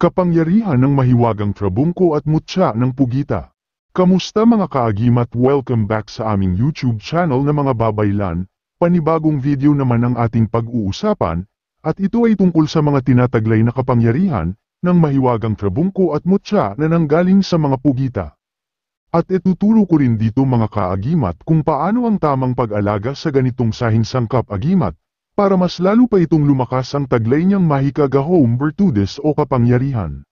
Kapangyarihan ng mahiwagang trabungko at mutya ng pugita. Kamusta mga kaagimat? Welcome back sa aming YouTube channel na mga babaylan. Panibagong video naman ang ating pag-uusapan, at ito ay tungkol sa mga tinataglay na kapangyarihan ng mahiwagang trabungko at mutya na nanggaling sa mga pugita. At ituturo ko rin dito mga kaagimat kung paano ang tamang pag-alaga sa ganitong sahing sangkap agimat, para mas lalo pa itong lumakas ang taglay niyang mahikagahong virtudes o kapangyarihan.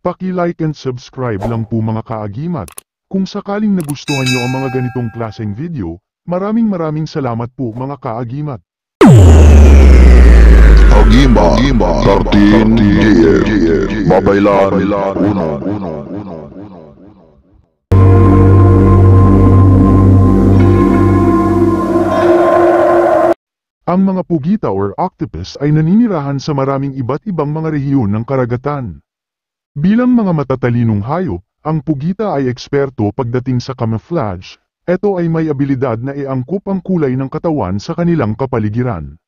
Paki-like and subscribe lang po mga kaagimat. Kung sakaling nagustuhan niyo ang mga ganitong klaseng video, maraming salamat po mga kaagimat. Agima, 13 GM, Babaylan 1. Ang mga pugita or octopus ay naninirahan sa maraming iba't ibang mga rehiyon ng karagatan. Bilang mga matatalinong hayop, ang pugita ay eksperto pagdating sa camouflage. Ito ay may abilidad na iangkop ang kulay ng katawan sa kanilang kapaligiran.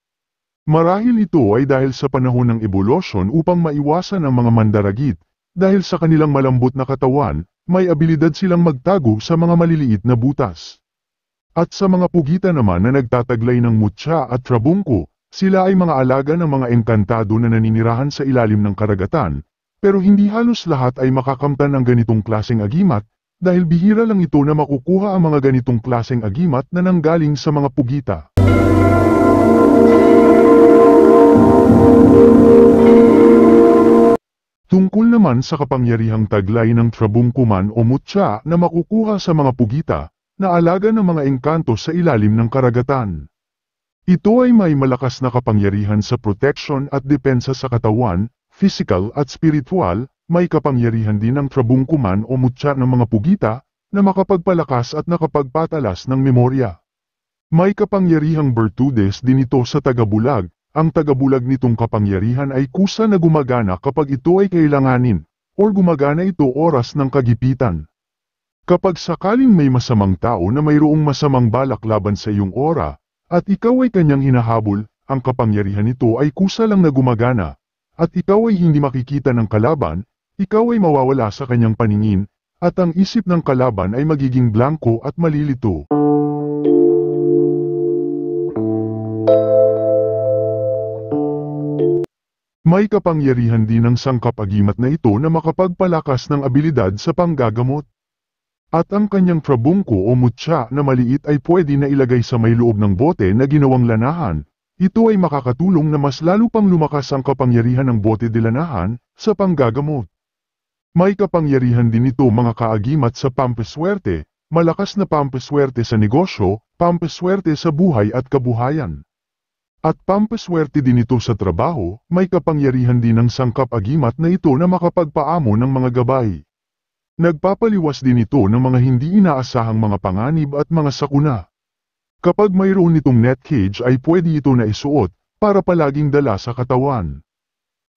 Marahil ito ay dahil sa panahon ng evolusyon upang maiwasan ang mga mandaragit. Dahil sa kanilang malambot na katawan, may abilidad silang magtago sa mga maliliit na butas. At sa mga pugita naman na nagtataglay ng mutya at trabungko, sila ay mga alaga ng mga engkantado na naninirahan sa ilalim ng karagatan, pero hindi halos lahat ay makakamtan ng ganitong klaseng agimat, dahil bihira lang ito na makukuha ang mga ganitong klaseng agimat na nanggaling sa mga pugita. Tungkol naman sa kapangyarihang taglay ng trabungkuman o mutya na makukuha sa mga pugita, na alaga ng mga engkanto sa ilalim ng karagatan. Ito ay may malakas na kapangyarihan sa protection at depensa sa katawan, physical at spiritual. May kapangyarihan din ng trabungkuman o mutya ng mga pugita na makapagpalakas at nakapagpatalas ng memorya. May kapangyarihang virtudes din ito sa tagabulag. Ang tagabulag nitong kapangyarihan ay kusa na gumagana kapag ito ay kailanganin, o gumagana ito oras ng kagipitan. Kapag sakaling may masamang tao na mayroong masamang balak laban sa iyong aura, at ikaw ay kanyang hinahabol, ang kapangyarihan nito ay kusa lang na gumagana, at ikaw ay hindi makikita ng kalaban, ikaw ay mawawala sa kanyang paningin, at ang isip ng kalaban ay magiging blanko at malilito. May kapangyarihan din ng sangkap-agimat na ito na makapagpalakas ng abilidad sa panggagamot. At ang kanyang trabungko o mutya na maliit ay pwede na ilagay sa may loob ng bote na ginawang lanahan. Ito ay makakatulong na mas lalo pang lumakas ang kapangyarihan ng bote de lanahan sa panggagamot. May kapangyarihan din ito mga kaagimat sa pampaswerte, malakas na pampaswerte sa negosyo, pampaswerte sa buhay at kabuhayan. At pampaswerte din ito sa trabaho, may kapangyarihan din ng sangkap-agimat na ito na makapagpaamo ng mga gabay. Nagpapaliwas din ito ng mga hindi inaasahang mga panganib at mga sakuna. Kapag mayroon itong net cage ay pwede ito na isuot para palaging dala sa katawan.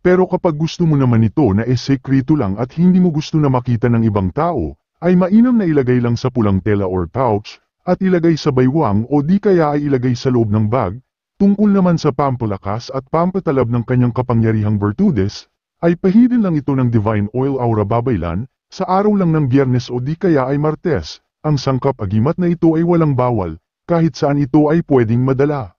Pero kapag gusto mo naman ito na esekrito lang at hindi mo gusto na makita ng ibang tao, ay mainam na ilagay lang sa pulang tela or pouch, at ilagay sa baywang o di kaya ay ilagay sa loob ng bag. Tungkol naman sa pampalakas at pampatalab ng kanyang kapangyarihang virtudes, ay pahidin lang ito ng Divine Oil Aura Babaylan. Sa araw lang ng Biyernes o di kaya ay Martes, ang sangkap-agimat na ito ay walang bawal, kahit saan ito ay pwedeng madala.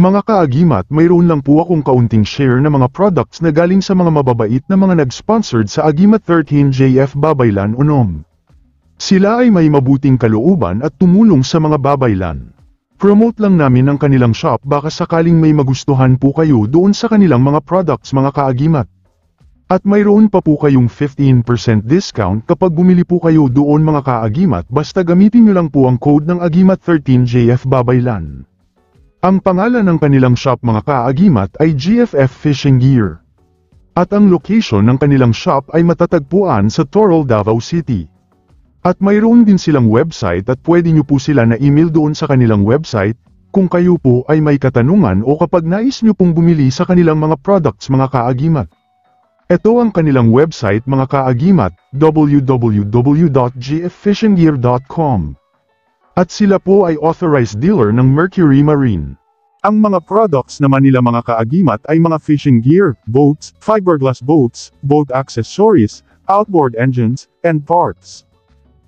Mga kaagimat, mayroon lang po akong kaunting share na mga products na galing sa mga mababait na mga nag-sponsored sa Agimat 13 JF Babaylan Unom. Sila ay may mabuting kalooban at tumulong sa mga babaylan. Promote lang namin ang kanilang shop, baka sakaling may magustuhan po kayo doon sa kanilang mga products mga kaagimat. At mayroon pa po kayong 15% discount kapag bumili po kayo doon mga kaagimat, basta gamitin nyo lang po ang code ng Agimat 13 JF Babaylan. Ang pangalan ng kanilang shop mga kaagimat ay GFF Fishing Gear. At ang location ng kanilang shop ay matatagpuan sa Toril, Davao City. At mayroon din silang website at pwede nyo po sila na email doon sa kanilang website, kung kayo po ay may katanungan o kapag nais nyo pong bumili sa kanilang mga products mga kaagimat. Ito ang kanilang website mga kaagimat, www.gffishinggear.com. At sila po ay authorized dealer ng Mercury Marine. Ang mga products naman nila mga kaagimat ay mga fishing gear, boats, fiberglass boats, boat accessories, outboard engines, and parts.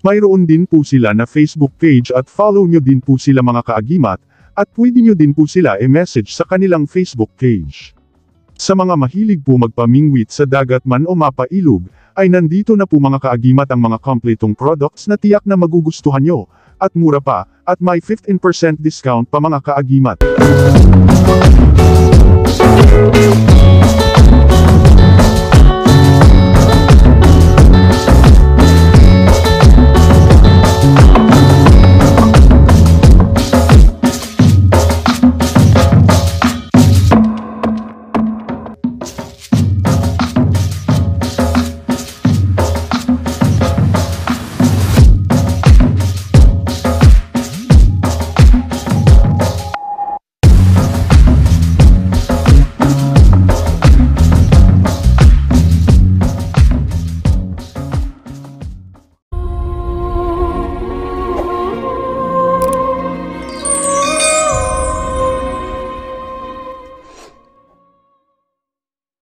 Mayroon din po sila na Facebook page at follow nyo din po sila mga kaagimat, at pwede nyo din po sila i-message sa kanilang Facebook page. Sa mga mahilig po magpamingwit sa dagat man o mapailog, ay nandito na po mga kaagimat ang mga kompletong products na tiyak na magugustuhan nyo, at mura pa, at may 15% discount pa mga kaagimat.